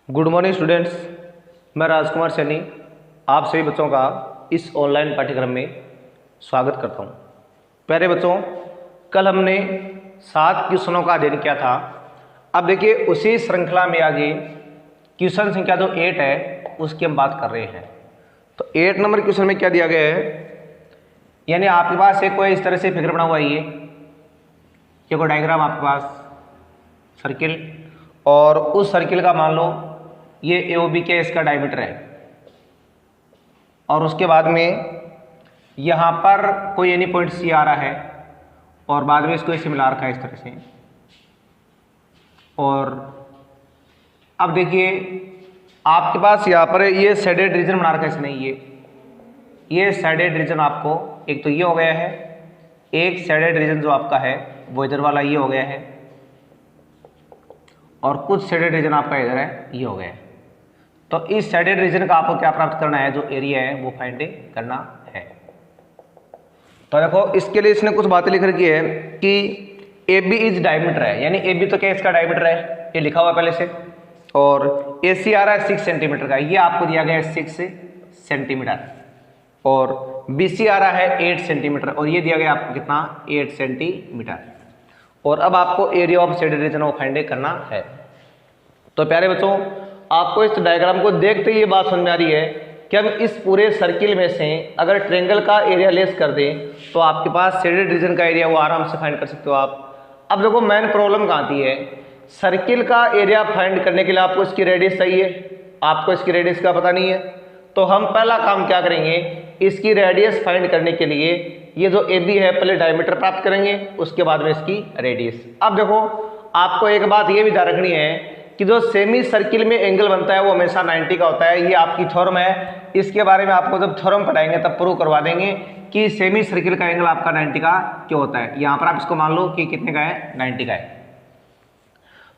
Good morning students. मैं राजकुमार सैनी आप सभी बच्चों का इस ऑनलाइन पाठ्यक्रम में स्वागत करता हूं। प्यारे बच्चों, कल हमने 7 क्वेश्चनों का अध्ययन किया था। अब देखिए उसी श्रृंखला में आगे क्वेश्चन संख्या जो 8 है उसकी हम बात कर रहे हैं। तो 8 नंबर क्वेश्चन में क्या दिया गया है, यानी आपके पास एक कोई इस तरह से फिगर बना हुआ है, ये कोई डायग्राम आपके पास सर्किल, और उस सर्किल का मान लो ये AOB के इसका डायमीटर है, और उसके बाद में यहाँ पर कोई एनी पॉइंट C आ रहा है और बाद में इसको ऐसे मिला रखा है इस तरह से। और अब देखिए आपके पास यहाँ पर ये शेडेड रीजन बना रखा है इसने, ये शेडेड रीजन आपको एक तो ये हो गया है, एक शेडेड रीजन जो आपका है वो इधर वाला ये हो गया है, और कुछ शेडेड रीजन आपका इधर है ये हो गया है। तो इस शेडेड रीजन का आपको क्या प्राप्त करना है, जो एरिया है वो फाइंड करना है। तो देखो इसके लिए इसने कुछ बातें लिख रखी है कि AB इज डायमीटर है, यानी AB तो क्या इसका डायमीटर है, ये लिखा हुआ पहले से, और AC आ रहा है 6 सेंटीमीटर का, ये आपको दिया गया है 6 सेंटीमीटर, और BC आ रहा है 8 सेंटीमीटर, और ये दिया गया आपको कितना 8 सेंटीमीटर। और अब आपको एरिया ऑफ शेडेड रीजन वो फाइंड करना है। तो प्यारे बच्चों, आपको इस डायग्राम को देखते ही ये बात समझ में आ रही है कि हम इस पूरे सर्किल में से अगर ट्रायंगल का एरिया लेस कर दें तो आपके पास शेडेड रीजन का एरिया वो आराम से फाइंड कर सकते हो आप। अब देखो मेन प्रॉब्लम कहाँ आती है, सर्किल का एरिया फाइंड करने के लिए आपको इसकी रेडियस चाहिए, आपको इसकी रेडियस का पता नहीं है। तो हम पहला काम क्या करेंगे, इसकी रेडियस फाइंड करने के लिए ये जो AB है पहले डायमीटर प्राप्त करेंगे, उसके बाद में इसकी रेडियस। अब देखो आपको एक बात ये भी ध्यान रखनी है कि जो सेमी सर्किल में एंगल बनता है वो हमेशा 90 का होता है, ये आपकी थ्योरम है। इसके बारे में आपको जब थ्योरम पढ़ाएंगे तब प्रूव करवा देंगे कि सेमी सर्किल का एंगल आपका 90 का क्यों होता है। यहाँ पर आप इसको मान लो कि कितने का है, 90 का है।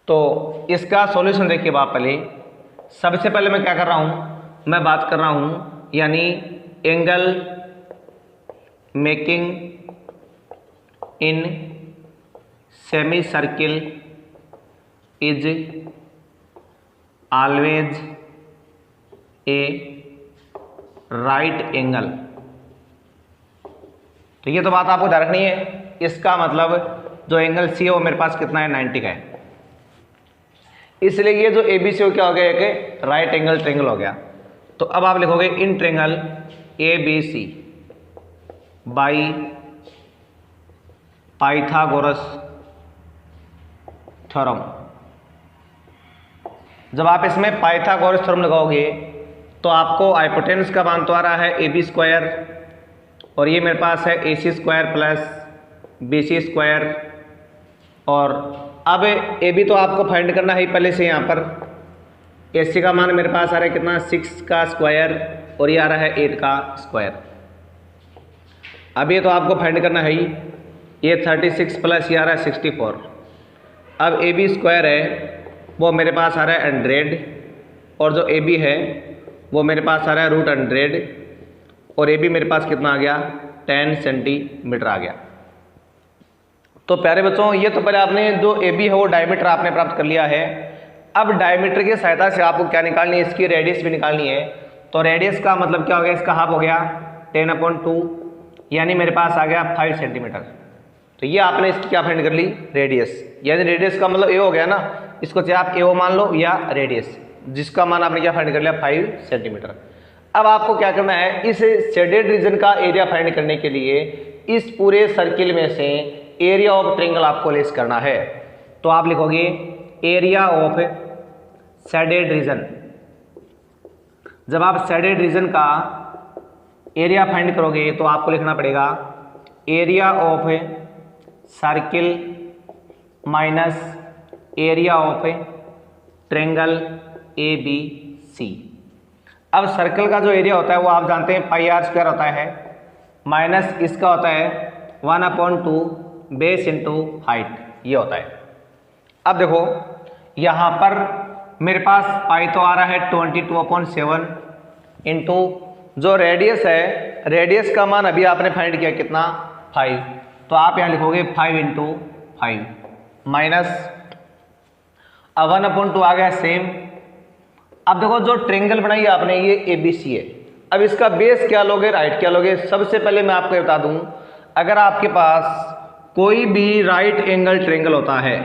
तो इसका सॉल्यूशन देखिए आप पहले, सबसे पहले मैं क्या कर रहा हूँ, मैं बात कर रहा हूँ यानी angle making in semi circle is always a right angle. तो ये तो बात आपको ध्यान रखनी है, इसका मतलब जो एंगल C है वो मेरे पास कितना है, 90 का है। इसलिए ये जो ABC हो क्या हो गया, एक राइट एंगल ट्रायंगल हो गया। तो अब आप लिखोगे in triangle ABC by Pythagoras theorem. जब आप इसमें पाइथागोरस थ्योरम लगाओगे तो आपको हाइपोटेनस का मान तो आ रहा है AB स्क्वायर, और ये मेरे पास है AC square plus BC square. और अब AB तो आपको फाइंड करना है पहले से, यहाँ पर AC का मान मेरे पास आ रहा है कितना, 6 का स्क्वायर, और ये आ रहा है 8 का स्क्वायर। अब ये तो आपको फाइंड करना है ही, ये 36 प्लस ये आ रहा है 64। अब AB स्क्वायर है वो मेरे पास आ रहा है 100, और जो AB है वो मेरे पास आ रहा है √100, और AB मेरे पास कितना आ गया, 10 सेंटीमीटर आ गया। तो प्यारे बच्चों, ये तो पहले आपने जो AB है वो डायमीटर आपने प्राप्त कर लिया है। अब डायमीटर की सहायता से आपको क्या निकालनी है, इसकी रेडियस भी निकालनी है। तो रेडियस का मतलब क्या हो गया, इसका हाफ हो गया 10/2, यानी मेरे पास आ गया 5 सेंटीमीटर। तो ये आपने इसकी क्या फाइंड कर ली, रेडियस, यानी रेडियस का मतलब ए हो गया ना, इसको चाहे आप AO मान लो या रेडियस, जिसका मान आपने क्या फाइंड कर लिया, 5 सेंटीमीटर। अब आपको क्या करना है, इस शेडेड रीजन का एरिया फाइंड करने के लिए इस पूरे सर्किल में से एरिया ऑफ ट्रायंगल आपको लेस करना है। तो आप लिखोगे एरिया ऑफ शेडेड रीजन। जब आप शेडेड रीजन का एरिया फाइंड करोगे तो आपको लिखना पड़ेगा area of circle minus area of triangle ABC। अब सर्कल का जो एरिया होता है वो आप जानते हैं πr² होता है, माइनस इसका होता है 1/2 बेस इंटू हाइट, ये होता है। अब देखो यहाँ पर मेरे पास पाई तो आ रहा है 22/7 इंटू जो रेडियस है, रेडियस का मान अभी आपने फाइंड किया कितना, 5। तो आप यहाँ लिखोगे 5 × 5 माइनस 1/2 आ गया सेम, अब देखो जो ट्रेंगल बनाई आपने ये ABC है। अब इसका बेस क्या लोगे, राइट क्या लोगे? सबसे पहले मैं आपको बता दूं, अगर आपके पास कोई भी राइट एंगल ट्रेंगल होता है,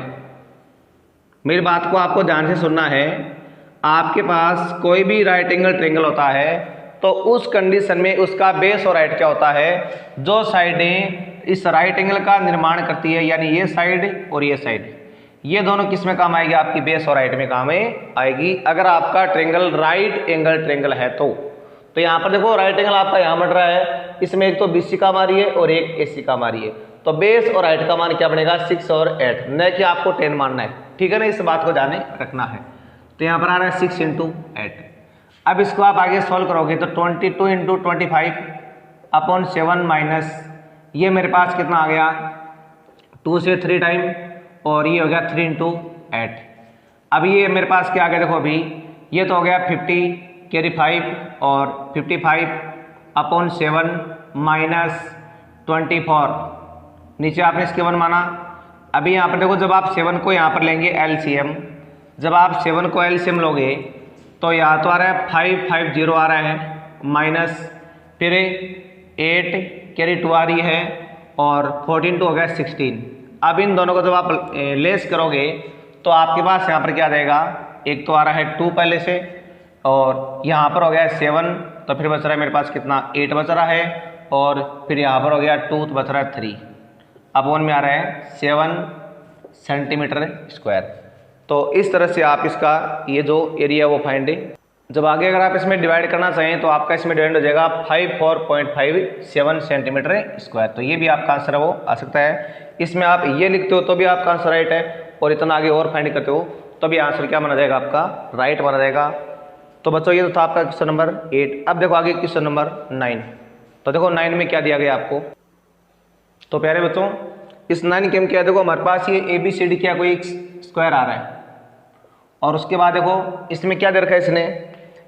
मेरी बात को आपको ध्यान से सुनना है, आपके पास कोई भी राइट एंगल ट्रेंगल होता है तो उस कंडीशन में उसका बेस और राइट क्या होता है, जो साइडें इस राइट एंगल का निर्माण करती है, यानी ये साइड और ये साइड, ये दोनों किस में काम आएगी? आपकी बेस और राइट में काम आएगी। अगर आपका ट्रेंगल राइट एंगल ट्रेंगल है तो यहाँ पर देखो राइट एंगल आपका यहाँ बढ़ रहा है, इसमें एक तो BC काम आ रही है और एक AC काम आ रही है, तो बेस और राइट का मान क्या बनेगा? 6 और 8, न कि आपको 10 मानना है, ठीक है ना? इस बात को ध्यान रखना है। तो यहाँ पर आ रहा है 6 × 8। अब इसको आप आगे सॉल्व करोगे तो 22 × 25 अपॉन 7 माइनस ये मेरे पास कितना आ गया? 2 से 3 टाइम, और ये हो गया 3 × 8। अब ये मेरे पास क्या आ गया? देखो अभी ये तो हो गया 50 कैरी 5 और 55 अपॉन 7 माइनस 24, नीचे आपने इसके 1 माना। अभी यहाँ पर देखो जब आप 7 को यहाँ पर लेंगे LCM, जब आप 7 को LCM लोगे तो यहाँ तो आ रहा है 550 आ रहा है, माइनस फिर 8 कैरी 2 आ रही है और 14 2 हो गया 16। अब इन दोनों को जब आप लेस करोगे तो आपके पास यहाँ पर क्या आ जाएगा? एक तो आ रहा है 2 पहले से, और यहाँ पर हो गया 7, तो फिर बच रहा है मेरे पास कितना? 8 बच रहा है, और फिर यहाँ पर हो गया 2 तो बच रहा है 3, अपॉन में आ रहा है 7 सेंटीमीटर स्क्वायर। तो इस तरह से आप इसका ये जो एरिया वो फाइंड, जब आगे अगर आप इसमें डिवाइड करना चाहें तो आपका इसमें डिवाइड हो जाएगा 54.57 सेंटीमीटर स्क्वायर। तो ये भी आपका आंसर है वो आ सकता है। इसमें आप ये लिखते हो तो भी आपका आंसर राइट है, और इतना आगे और फाइंड करते हो तो भी आंसर क्या माना जाएगा? आपका राइट माना जाएगा। तो बच्चों ये तो था आपका क्वेश्चन नंबर 8। अब देखो आगे क्वेश्चन नंबर 9। तो देखो 9 में क्या दिया गया आपको? तो प्यारे बच्चों इस 9 के में क्या, देखो हमारे पास ये ABCD क्या कोई एक स्क्वायर आ रहा है, और उसके बाद देखो इसमें क्या दे रखा है इसने,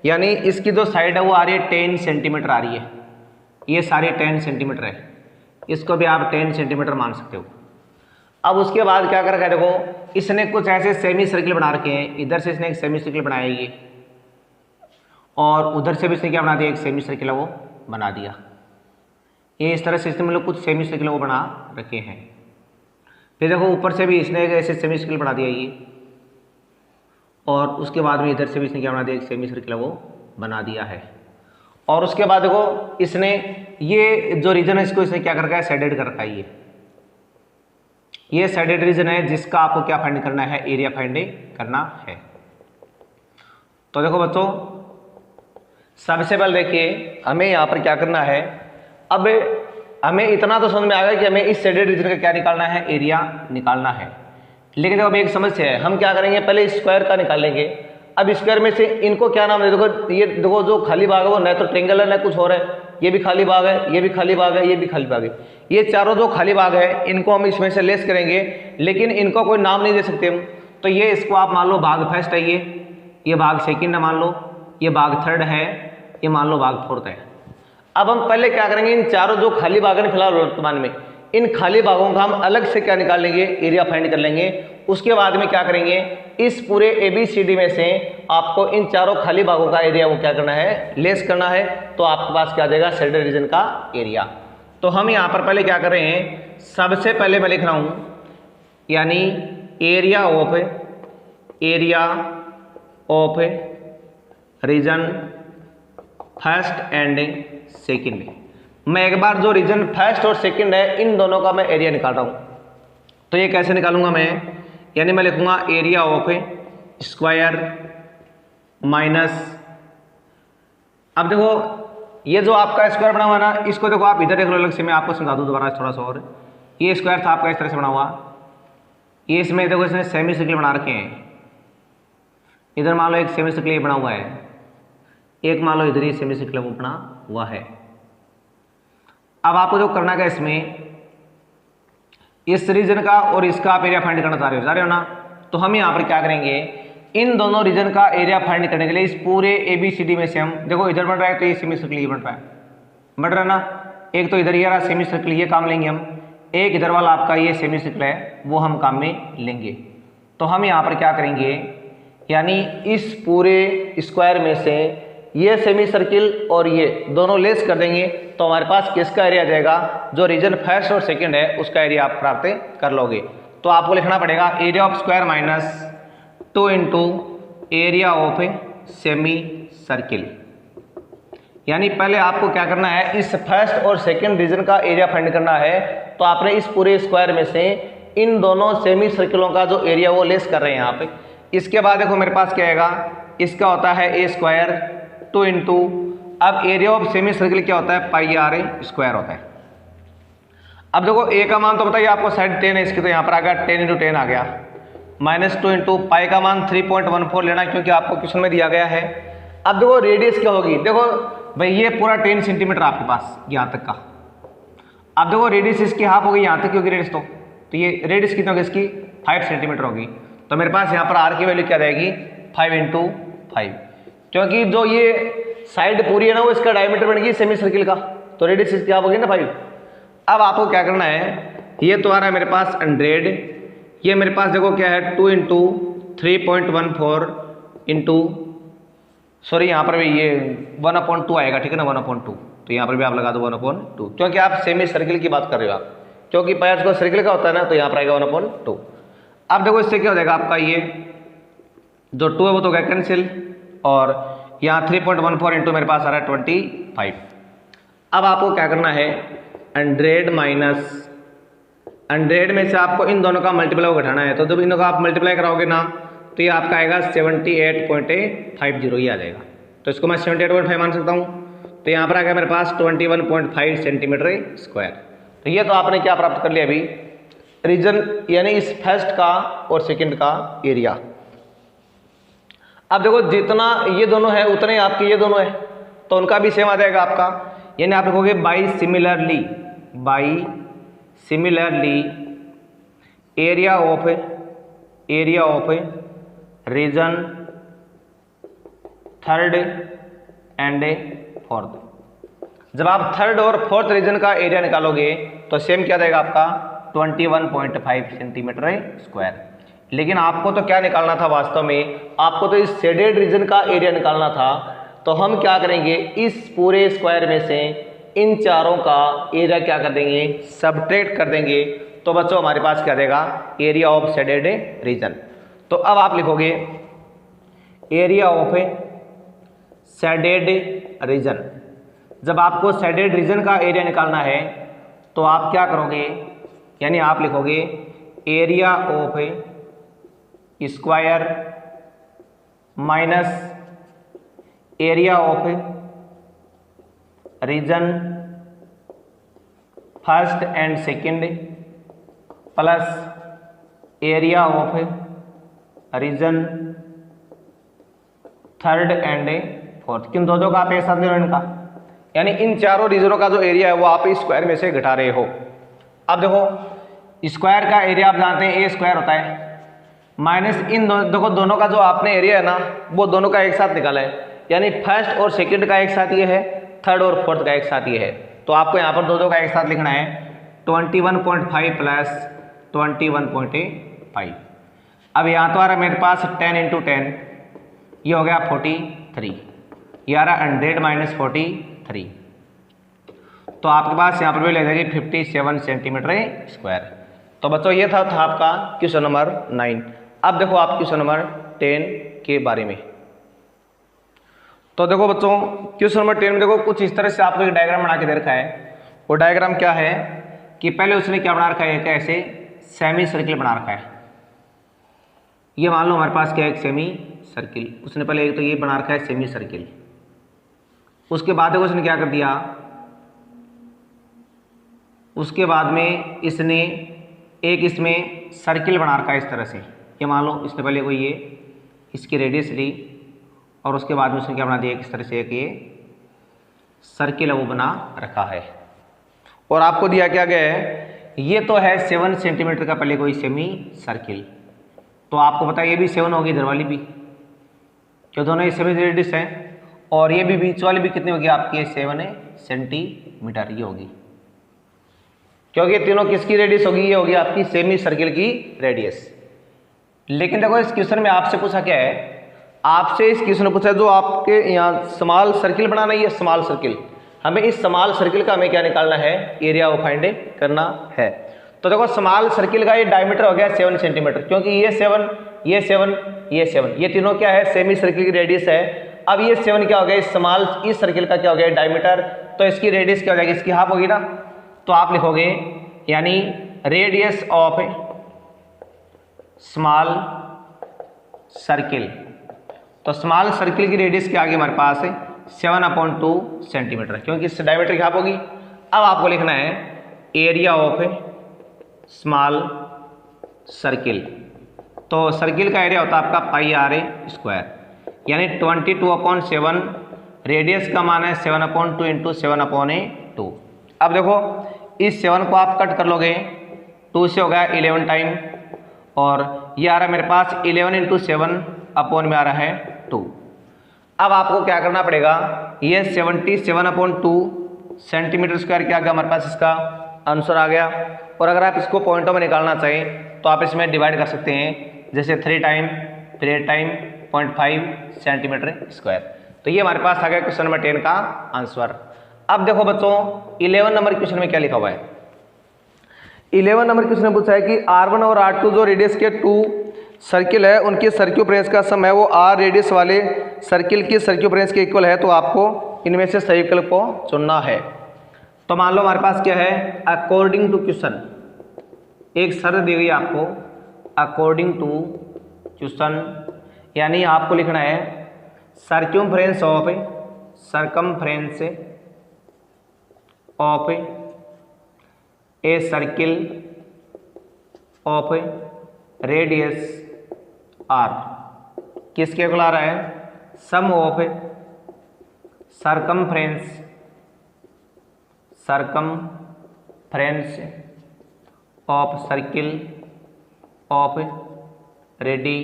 यानी इसकी जो साइड है वो आ रही है 10 सेंटीमीटर आ रही है, ये सारी 10 सेंटीमीटर है, इसको भी आप 10 सेंटीमीटर मान सकते हो। अब उसके बाद क्या कर रखा है? देखो इसने कुछ ऐसे सेमी सर्किल बना रखे हैं, इधर से इसने एक सेमी सर्किल बनाया ये, और उधर से भी इसने क्या बना दिया? एक सेमी सर्किल वो बना दिया। ये इस तरह से इसने मतलब कुछ सेमी सर्किल वो बना रखे हैं। फिर देखो ऊपर से भी इसने एक ऐसे सेमी सर्किल बना दिया ये, और उसके बाद में इधर से भी इसने क्या बना दिया? एक सेमी सर्किल वो बना दिया है। और उसके बाद देखो इसने ये जो रीजन है इसको इसने क्या कर रखा है? शेडेड कर रखा है। ये शेडेड रीजन है जिसका आपको क्या फाइंड करना है? एरिया फाइंड करना है। तो देखो बच्चों सबसे पहले देखिए हमें यहाँ पर क्या करना है। अब हमें इतना तो समझ में आ गया कि हमें इस शेडेड रीजन का क्या निकालना है? एरिया निकालना है। लेकिन देखो अब एक समस्या है, हम क्या करेंगे? पहले स्क्वायर का निकालेंगे। अब स्क्वायर में से इनको क्या नाम दे? देखो ये देखो जो खाली भाग है वो न तो ट्रेंगल है न कुछ और है, ये भी खाली भाग है, ये भी खाली भाग है, ये भी खाली भाग है। ये चारों जो खाली भाग है इनको हम इसमें से लेस करेंगे, लेकिन इनको कोई नाम नहीं दे सकते हम। तो ये इसको आप मान लो भाग फर्स्ट है, ये भाग सेकंड है मान लो, ये भाग थर्ड है, ये मान लो भाग फोर्थ है। अब हम पहले क्या करेंगे? इन चारों जो खाली भाग है फिलहाल वर्तमान में, इन खाली भागों का हम अलग से क्या निकाल लेंगे? एरिया फाइंड कर लेंगे। उसके बाद में क्या करेंगे? इस पूरे ABCD में से आपको इन चारों खाली भागों का एरिया वो क्या करना है? लेस करना है। तो आपके पास क्या आ जाएगा? शेडेड रीजन का एरिया। तो हम यहाँ पर पहले क्या कर रहे हैं? सबसे पहले मैं लिख रहा हूँ यानी area of region first and second. मैं एक बार जो रीजन फर्स्ट और सेकंड है इन दोनों का मैं एरिया निकाल रहा हूँ। तो ये कैसे निकालूंगा मैं? यानी मैं लिखूंगा एरिया ऑफ स्क्वायर माइनस, अब देखो ये जो आपका स्क्वायर बना हुआ ना, इसको देखो आप इधर देख लो अलग से, मैं आपको समझा दूँ दोबारा थोड़ा सा और। ये स्क्वायर था आपका इस तरह से बना हुआ, ये इसमें देखो इसने सेमी सर्किल बना रखे हैं। इधर मान लो एक सेमी सर्किल ये बना हुआ है, एक मान लो इधर ही सेमी सर्किल वो बना हुआ है। अब आपको जो करना है इसमें इस रीजन का और इसका आप एरिया फाइंड करना चाह रहे हो ना, तो हम यहाँ पर क्या करेंगे? इन दोनों रीजन का एरिया फाइंड करने के लिए इस पूरे ABCD में से हम देखो इधर बन रहा है तो ये सेमी सर्किल ये बन रहा है ना, एक तो इधर ये रहा सेमी सर्किल, ये काम लेंगे हम। एक इधर वाला आपका ये सेमी सर्किल है वो हम काम में लेंगे। तो हम यहाँ पर क्या करेंगे? यानी इस पूरे स्क्वायर में से ये सेमी सर्किल और ये दोनों लेस कर देंगे तो हमारे पास किसका एरिया आ जाएगा, जो रीजन फर्स्ट और सेकंड है उसका एरिया आप प्राप्त कर लोगे। तो आपको लिखना पड़ेगा area of square minus 2 into area of semi circle. यानी पहले आपको क्या करना है, इस फर्स्ट और सेकंड रीजन का एरिया फाइंड करना है। तो आपने इस पूरे स्क्वायर में से इन दोनों सेमी सर्किलों का जो एरिया वो लेस कर रहे हैं यहाँ पे। इसके बाद देखो मेरे पास क्या आएगा, इसका होता है ए स्क्वायर 2 इंटू, अब एरिया ऑफ सेमी सर्किल क्या होता है, पाई आर स्क्वायर होता है। अब देखो ए का मान तो बताइए आपको साइड 10 है इसकी, तो यहाँ पर आ गया 10 इंटू 10 आ गया, माइनस 2 इंटू पाई का मान 3.14 लेना क्योंकि आपको क्वेश्चन में दिया गया है। अब देखो रेडियस क्या होगी, देखो भाई ये पूरा 10 सेंटीमीटर आपके पास यहाँ तक का। अब देखो रेडियस इसकी हाफ होगी यहाँ तक क्योंकि रेडियस तो ये रेडियस कितनी होगी इसकी 5 सेंटीमीटर होगी। तो मेरे पास यहाँ पर आर की वैल्यू क्या रहेगी 5 इंटू 5, क्योंकि जो ये साइड पूरी है ना वो इसका डायमीटर बन गई सेमी सर्किल का, तो रेडियस इसकी हाफ होगी ना 5। अब आपको क्या करना है, ये तो आ रहा है मेरे पास 100, ये मेरे पास देखो क्या है 2 इंटू 3.14 इंटू, सॉरी यहाँ पर भी ये 1/2 आएगा, ठीक है ना 1/2, तो यहाँ पर भी आप लगा दो 1/2, क्योंकि आप सेमी सर्किल की बात कर रहे हो आप, क्योंकि पार्ट्स को सर्किल का होता है ना, तो यहाँ पर आएगा 1/2। अब देखो इससे क्या हो जाएगा आपका, ये जो 2 है वो तो गया कैंसिल, और यहाँ 3.14 इंटू मेरे पास आ रहा है 25। अब आपको क्या करना है 100 माइनस 100 में से आपको इन दोनों का मल्टीप्लाई घटाना है। तो जब इन दोनों का आप मल्टीप्लाई कराओगे ना तो ये आपका आएगा 78.50 ये आ जाएगा। तो इसको मैं 78.5 मान सकता हूँ। तो यहाँ पर आ गया मेरे पास 21.5 सेंटीमीटर स्क्वायर। तो ये तो आपने क्या प्राप्त कर लिया अभी, रीजन यानी इस फर्स्ट का और सेकंड का एरिया। अब देखो जितना ये दोनों है उतने आपके ये दोनों है, तो उनका भी सेम आ जाएगा आपका, यानी आप लिखोगे by similarly area of region third and fourth. जब आप थर्ड और फोर्थ रीजन का एरिया निकालोगे तो सेम क्या देगा आपका 21.5 सेंटीमीटर स्क्वायर। लेकिन आपको तो क्या निकालना था वास्तव में, आपको तो इस शेडेड रीजन का एरिया निकालना था। तो हम क्या करेंगे, इस पूरे स्क्वायर में से इन चारों का एरिया क्या कर देंगे, सबट्रैक्ट कर देंगे। तो बच्चों हमारे पास क्या देगा, एरिया ऑफ शेडेड रीजन। तो अब आप लिखोगे एरिया ऑफ शेडेड रीजन। जब आपको शेडेड रीजन का एरिया निकालना है तो आप क्या करोगे, यानी आप लिखोगे area of square minus area of region first and second plus area of region third and fourth. किन दोनों का आप एक साथ ले लो इनका, यानी इन चारों रीजनों का जो एरिया है वो आप स्क्वायर में से घटा रहे हो। अब देखो स्क्वायर का एरिया आप जानते हैं ए स्क्वायर होता है, माइनस इन देखो दोनों का जो आपने एरिया है ना वो दोनों का एक साथ निकाला है, यानी फर्स्ट और सेकंड का एक साथ ये है, थर्ड और फोर्थ का एक साथ ये है। तो आपको यहाँ पर दोनों का एक साथ लिखना है 21.5 प्लस 21.5। अब यहाँ तो आ रहा है मेरे पास 10 इंटू 10, ये हो गया 43, ये आ रहा 100 माइनस 43, तो आपके पास यहाँ पर भी ले जाएगी 57 सेंटीमीटर स्क्वायर। तो बच्चों ये था आपका क्वेश्चन नंबर 9। अब देखो आप क्वेश्चन नंबर 10 के बारे में। तो देखो बच्चों क्वेश्चन नंबर 10 में देखो कुछ इस तरह से आपको एक डायग्राम बना के दे रखा है। वो डायग्राम क्या है कि पहले उसने क्या बना रखा है, कैसे सेमी सर्किल बना रखा है। ये मान लो हमारे पास क्या है, एक सेमी सर्किल। उसने पहले एक तो ये बना रखा है सेमी सर्किल। उसके बाद देखो उसने क्या कर दिया, उसके बाद में इसने एक इसमें सर्किल बना रखा है इस तरह से। ये मान लो इसने पहले कोई ये इसकी रेडियस ली और उसके बाद में उसने क्या बना दिया, इस तरह से एक ये सर्किल है वो बना रखा है। और आपको दिया क्या गया है, ये तो है 7 सेंटीमीटर का पहले कोई सेमी सर्किल। तो आपको पता है ये भी 7 होगी, इधर वाली भी, क्यों दोनों ये सेमी रेडियस हैं। और ये भी बीच वाली भी कितनी होगी आपकी, 7 सेंटीमीटर ये होगी, क्योंकि तीनों किसकी रेडियस होगी, ये होगी आपकी सेमी सर्किल की रेडियस। लेकिन देखो इस क्वेश्चन में आपसे पूछा क्या है आपसे इस क्वेश्चन ने पूछा जो आपके यहाँ स्मॉल सर्किल बनाना है, ये स्मॉल सर्किल, हमें इस स्मॉल सर्किल का हमें क्या निकालना है, एरिया वो फाइंड करना है। तो देखो स्मॉल सर्किल का ये डायमीटर हो गया 7 सेंटीमीटर, क्योंकि ये 7 ये 7 ये 7 ये तीनों क्या है, सेमी सर्किल की रेडियस है। अब ये 7 क्या हो गया, स्मॉल इस सर्किल का क्या हो गया, डायमीटर, तो इसकी रेडियस क्या हो जाएगी, इसकी हाफ होगी ना। तो आप लिखोगे यानी रेडियस ऑफ स्मॉल सर्किल, तो स्मॉल सर्किल की रेडियस क्या आ गई हमारे पास है 7/2 सेंटीमीटर, क्योंकि इससे डायमीटर क्या होगी। अब आपको लिखना है एरिया ऑफ स्मॉल सर्किल, तो सर्किल का एरिया होता है आपका πr², यानी 22/7, रेडियस का मान है 7/2 इंटू 7/2। अब देखो इस 7 को आप कट कर लोगे, 2 से हो गया 11 टाइम, और ये आ रहा है मेरे पास 11 इंटू 7 अपॉन में आ रहा है 2। अब आपको क्या करना पड़ेगा, ये 77/2 सेंटीमीटर स्क्वायर क्या आ गया हमारे पास, इसका आंसर आ गया। और अगर आप इसको पॉइंटों में निकालना चाहें तो आप इसमें डिवाइड कर सकते हैं, जैसे 3 टाइम फिर 8 टाइम 0.5 सेंटीमीटर स्क्वायर। तो ये हमारे पास आ गया क्वेश्चन नंबर 10 का आंसर। अब देखो बच्चों 11 नंबर क्वेश्चन में क्या लिखा हुआ है। 11 नंबर क्वेश्चन में पूछा है कि R1 और R2 जो रेडियस के 2 सर्किल है उनकी सर्क्यूफ्रेंस का सम है वो R रेडियस वाले सर्किल की सर्क्यूफ्रेंस के इक्वल है, तो आपको इनमें से सही विकल्प को चुनना है। तो मान लो हमारे पास क्या है, अकॉर्डिंग टू क्वेश्चन, एक शर्त दी गई आपको अकॉर्डिंग टू क्वेश्चन, यानी आपको लिखना है circumference of a circle of radius R, किसके इक्वल आ रहा है, sum of circumference of circle of radii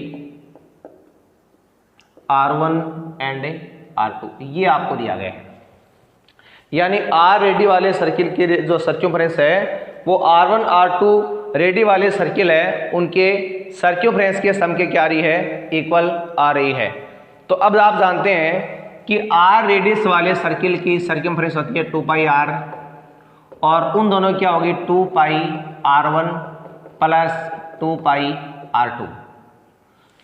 R1 and R2, ये आपको दिया गया है। यानी R रेडी वाले सर्किल के जो सर्क्यूफ्रेंस है वो R1 R2 रेडी वाले सर्किल है, उनके सर्क्यूफ्रेंस के सम के क्या आ रही है, इक्वल आ रही है। तो अब आप जानते हैं कि R रेडियस वाले सर्किल की सर्क्यूफ्रेंस होती है 2πr, और उन दोनों क्या होगी 2πr1 प्लस 2πr2।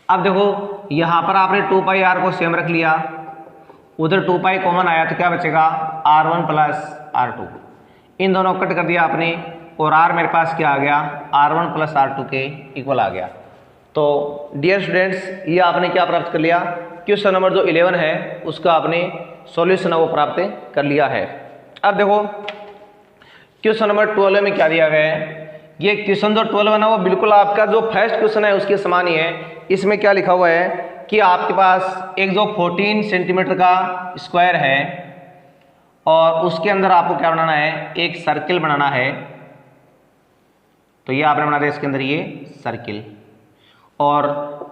अब देखो यहाँ पर आपने 2πr को सेम रख लिया, उधर 2π कॉमन आया तो क्या बचेगा R1 प्लस R2, इन दोनों कट कर दिया आपने, और R मेरे पास क्या आ गया R1 प्लस R2 के इक्वल आ गया। तो डियर स्टूडेंट्स ये आपने क्या प्राप्त कर लिया, क्वेश्चन नंबर जो 11 है उसका आपने सॉल्यूशन वो प्राप्त कर लिया है। अब देखो क्वेश्चन नंबर 12 में क्या दिया गया है, ये क्वेश्चन जो 12 है ना वो बिल्कुल आपका जो फर्स्ट क्वेश्चन है उसके समान ही है। इसमें क्या लिखा हुआ है कि आपके पास एक जो 14 सेंटीमीटर का स्क्वायर है और उसके अंदर आपको क्या बनाना है, एक सर्किल बनाना है। तो ये आपने बना दिया इसके अंदर ये सर्किल, और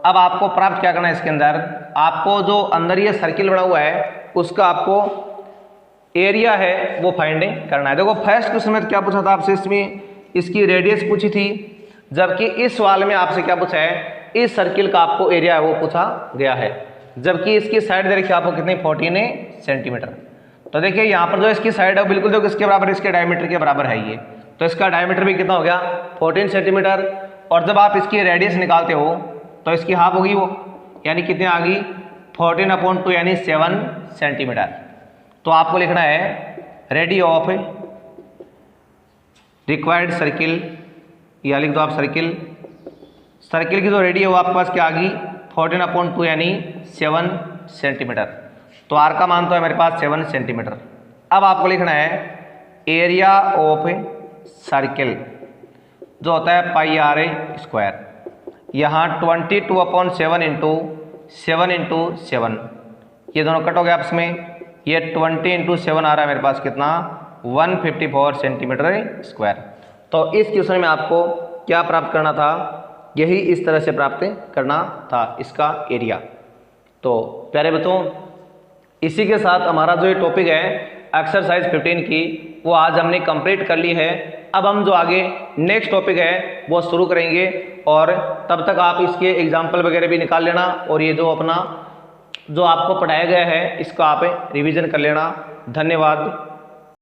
अब आपको प्राप्त क्या करना है, इसके अंदर आपको जो अंदर ये सर्किल बना हुआ है उसका आपको एरिया है वो फाइंड करना है। देखो फर्स्ट क्वेश्चन में क्या पूछा था आपसे, इसमें इसकी रेडियस पूछी थी, जबकि इस सवाल में आपसे क्या पूछा है, इस सर्किल का आपको एरिया है वो पूछा गया है, जबकि इसकी साइड दे रखी आपको कितनी 14 सेंटीमीटर। तो देखिए यहाँ पर जो इसकी साइड है बिल्कुल जो किसके बराबर, इसके डायमीटर के बराबर है ये, तो इसका डायमीटर भी कितना हो गया 14 सेंटीमीटर, और जब आप इसकी रेडियस निकालते हो तो इसकी हाफ होगी वो, यानी कितनी आ गई 14/2 यानी 7 सेंटीमीटर। तो आपको लिखना है रेडी ऑफ रिक्वायर्ड सर्किल, या लिख दो आप सर्किल की जो रेडी है वो आपके पास क्या आ गई 14/2 यानी 7 सेंटीमीटर। तो आर का मान तो है मेरे पास 7 सेंटीमीटर। अब आपको लिखना है एरिया ऑफ सर्किल जो होता है πr², यहाँ 22/7 इंटू 7 इंटू 7, ये दोनों कट हो गया आपस में, ये 20 इंटू 7 आ रहा है मेरे पास कितना 154 सेंटीमीटर स्क्वायर। तो इस क्वेश्चन में आपको क्या प्राप्त करना था, यही इस तरह से प्राप्त करना था इसका एरिया। तो प्यारे बच्चों इसी के साथ हमारा जो ये टॉपिक है एक्सरसाइज 15 की वो आज हमने कंप्लीट कर ली है। अब हम जो आगे नेक्स्ट टॉपिक है वो शुरू करेंगे, और तब तक आप इसके एग्जाम्पल वगैरह भी निकाल लेना, और ये जो अपना जो आपको पढ़ाया गया है इसका आप रिवीजन कर लेना। धन्यवाद।